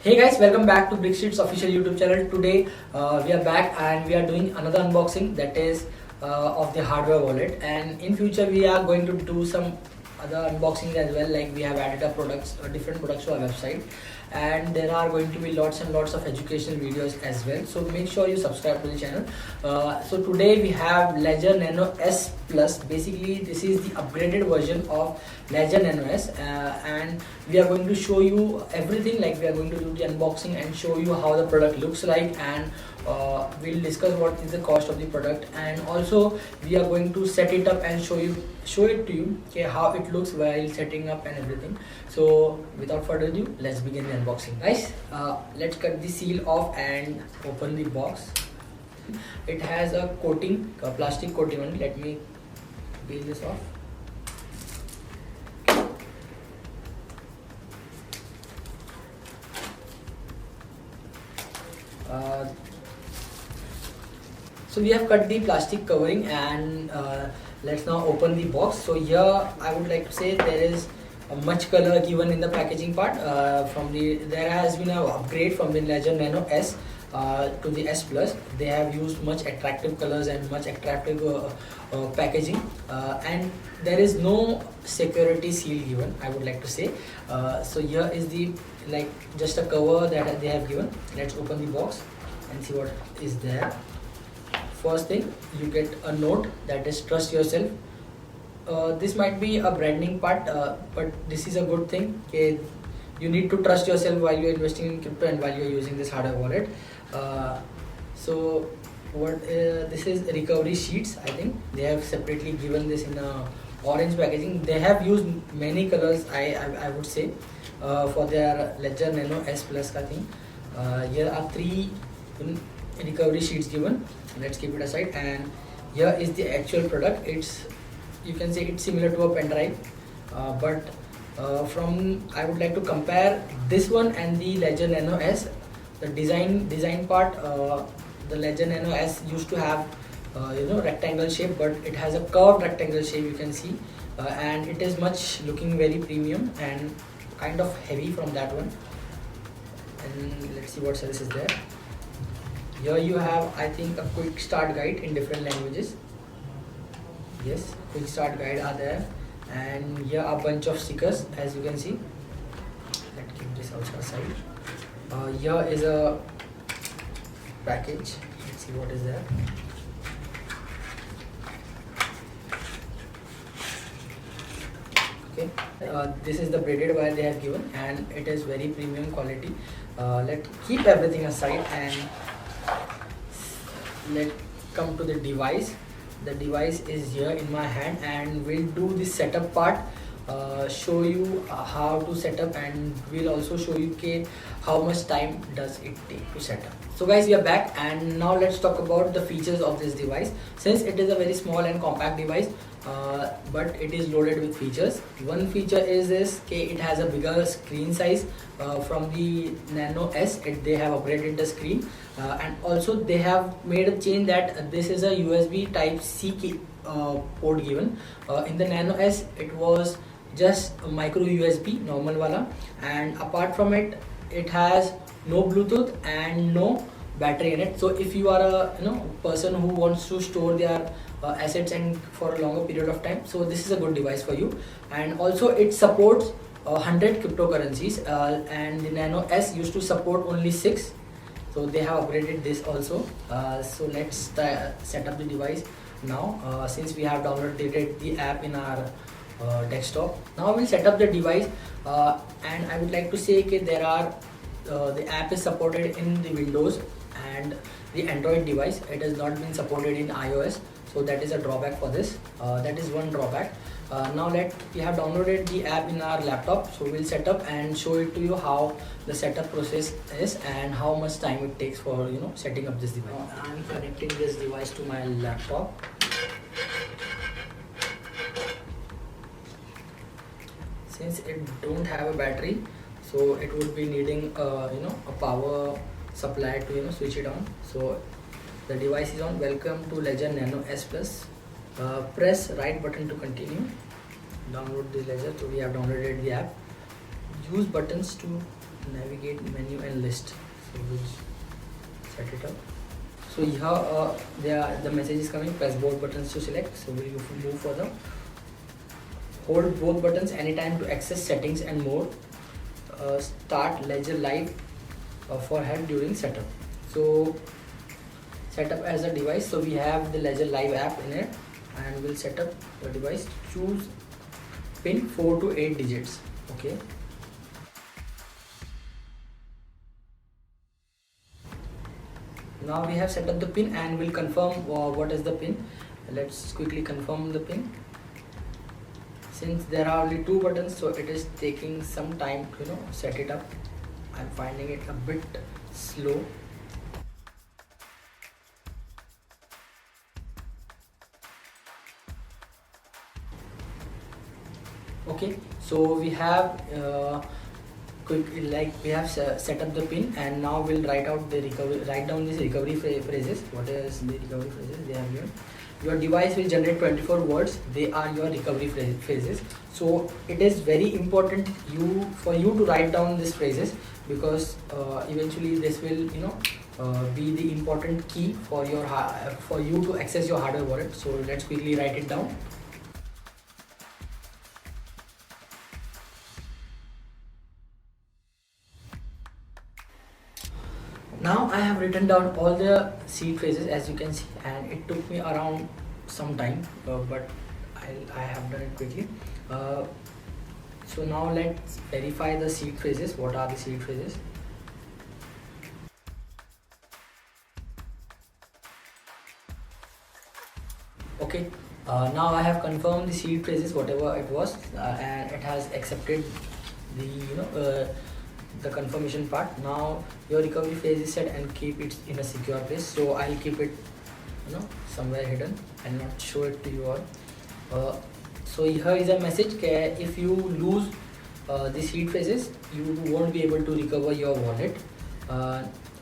Hey guys, welcome back to Brickstreet's official YouTube channel. Today we are back and we are doing another unboxing, that is of the hardware wallet, and in future we are going to do some other unboxings as well. Like we have added different products to our website, and there are going to be lots and lots of educational videos as well, so make sure you subscribe to the channel. So today we have Ledger Nano S Plus. Basically this is the upgraded version of Ledger Nano S, and we are going to show you everything. Like we are going to do the unboxing and show you how the product looks like, and we'll discuss what is the cost of the product, and also we are going to set it up and show it to you, okay, how it looks while setting up and everything. So without further ado, let's begin the unboxing, guys. Let's cut the seal off and open the box. It has a coating, a plastic coating on it. Let me peel this off. So we have cut the plastic covering, and let's now open the box. So here I would like to say there is a much color given in the packaging part. There has been an upgrade from the Ledger Nano S to the S Plus. They have used much attractive colors and much attractive packaging, and there is no security seal given, I would like to say. So here is the just a cover that they have given. Let's open the box and see what is there. First thing, you get a note that is trust yourself. This might be a branding part, but this is a good thing. Okay, you need to trust yourself while you're investing in crypto and while you're using this hardware wallet. So what this is recovery sheets. I think they have separately given this in a orange packaging. They have used many colors, I would say, for their Ledger Nano S Plus. I think here are 3 recovery sheets given. Let's keep it aside, and here is the actual product. You can say it's similar to a pen drive, but I would like to compare this one and the Ledger Nano S. The design part, the Ledger Nano S used to have rectangle shape, but it has a curved rectangle shape, you can see, and it is looking very premium and kind of heavy from that one. And let's see what else is there. Here you have, I think, a quick start guide in different languages. Yes, quick start guide are there, and here are a bunch of stickers, as you can see. Let's keep this outside. Here is a package. Let's see what is there. Okay, this is the braided wire they have given, and it is very premium quality. Let's keep everything aside and let's come to the device. The device is here in my hand, and we'll do the setup part, show you how to set up, and we'll also show you how much time does it take to set up. So guys, we are back, and now let's talk about the features of this device. Since it is a very small and compact device, but it is loaded with features. One feature is this, it has a bigger screen size. From the Nano S, they have upgraded the screen, and also they have made a change that this is a USB type C port given. In the Nano S, it was just a micro USB normal wala, and apart from it, it has no Bluetooth and no battery in it. So if you are a person who wants to store their assets and for a longer period of time, so this is a good device for you. And also it supports 100 cryptocurrencies, and the Nano S used to support only 6, so they have upgraded this also. So let's set up the device now, since we have downloaded the app in our desktop. Now we'll set up the device, and I would like to say the app is supported in the Windows and the Android device. It has not been supported in iOS, so that is a drawback for this. That is one drawback. Now we have downloaded the app in our laptop, so we'll set up and show it to you how the setup process is and how much time it takes for setting up this device. I'm connecting this device to my laptop. Since it don't have a battery, so it would be needing a power supply to switch it on. So the device is on. Welcome to Ledger Nano S Plus. Press right button to continue. Download the Ledger. So we have downloaded the app. Use buttons to navigate menu and list. So we'll set it up. So here the message is coming, press both buttons to select. So we'll move further. Hold both buttons anytime to access settings and more. Start Ledger Live for help during setup. So setup as a device. So we have the Ledger Live app in it, and we'll set up the device. Choose pin 4 to 8 digits. Okay. Now we have set up the pin, and we'll confirm what is the pin. Let's quickly confirm the pin. Since there are only 2 buttons, so it is taking some time to set it up. I'm finding it a bit slow. Okay, so we have set up the pin, and now we'll write down these recovery phrases. What is the recovery phrases they have given? Your device will generate 24 words. They are your recovery phrases. So it is very important for you to write down these phrases, because eventually this will be the important key for you to access your hardware wallet. So let's quickly write it down. Now I have written down all the seed phrases, as you can see, and it took me around some time, but I have done it quickly. So now let's verify the seed phrases. What are the seed phrases? Okay, now I have confirmed the seed phrases, whatever it was, and it has accepted the confirmation part. Now your recovery phrase is set, and keep it in a secure place. So I'll keep it somewhere hidden and not show it to you all. So here is a message: if you lose the seed phrases, you won't be able to recover your wallet.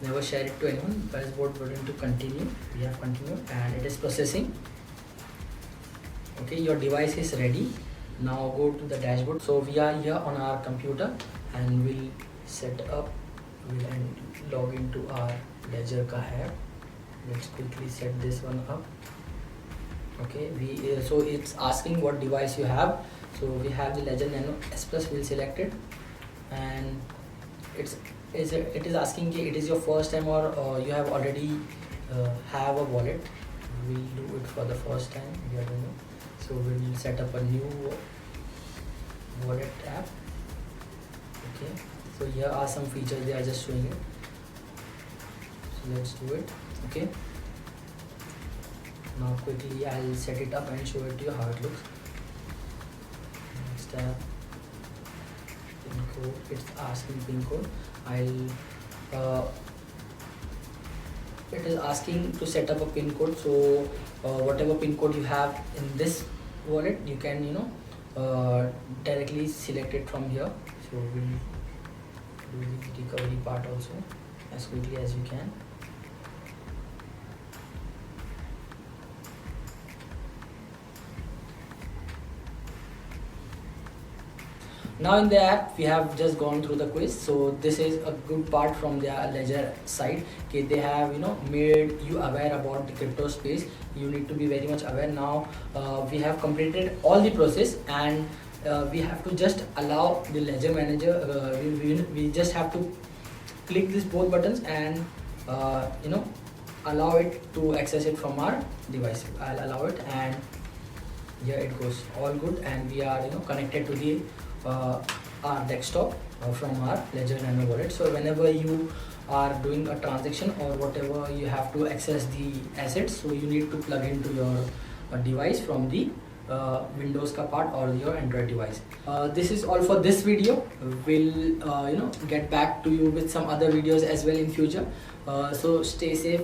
Never share it to anyone. Press both button to continue. We have continued, and it is processing. Okay, your device is ready. Now go to the dashboard. So we are here on our computer, and we'll set up, we'll log into our Ledger ka app. Let's quickly set this one up. Okay, so it's asking what device you have. So we have the Ledger Nano S Plus. We'll select it, and it is asking it is your first time or you have already have a wallet. We'll do it for the first time. We are doing it. So we'll set up a new wallet app. Okay, so here are some features, they are just showing it. So let's do it. Okay, now quickly I'll set it up and show it to you how it looks. Next tab, pin code. It's asking pin code. It is asking to set up a pin code. So whatever pin code you have in this wallet, you can directly select it from here. So we'll do the recovery part also as quickly as you can. Now in the app, we have just gone through the quiz. So this is a good part from their Ledger side. Okay, they have made you aware about the crypto space. You need to be very much aware. Now we have completed all the process, and we have to just allow the Ledger manager. We just have to click these both buttons and allow it to access it from our device. I'll allow it, and here it goes, all good, and we are connected to the our desktop from our Ledger Nano wallet. So whenever you are doing a transaction or whatever, you have to access the assets, so you need to plug into your device from the Windows ka part or your Android device. This is all for this video. We'll get back to you with some other videos as well in future. So stay safe,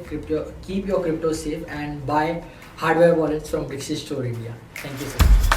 keep your crypto safe, and buy hardware wallets from Brickstreet Store India. Thank you so much.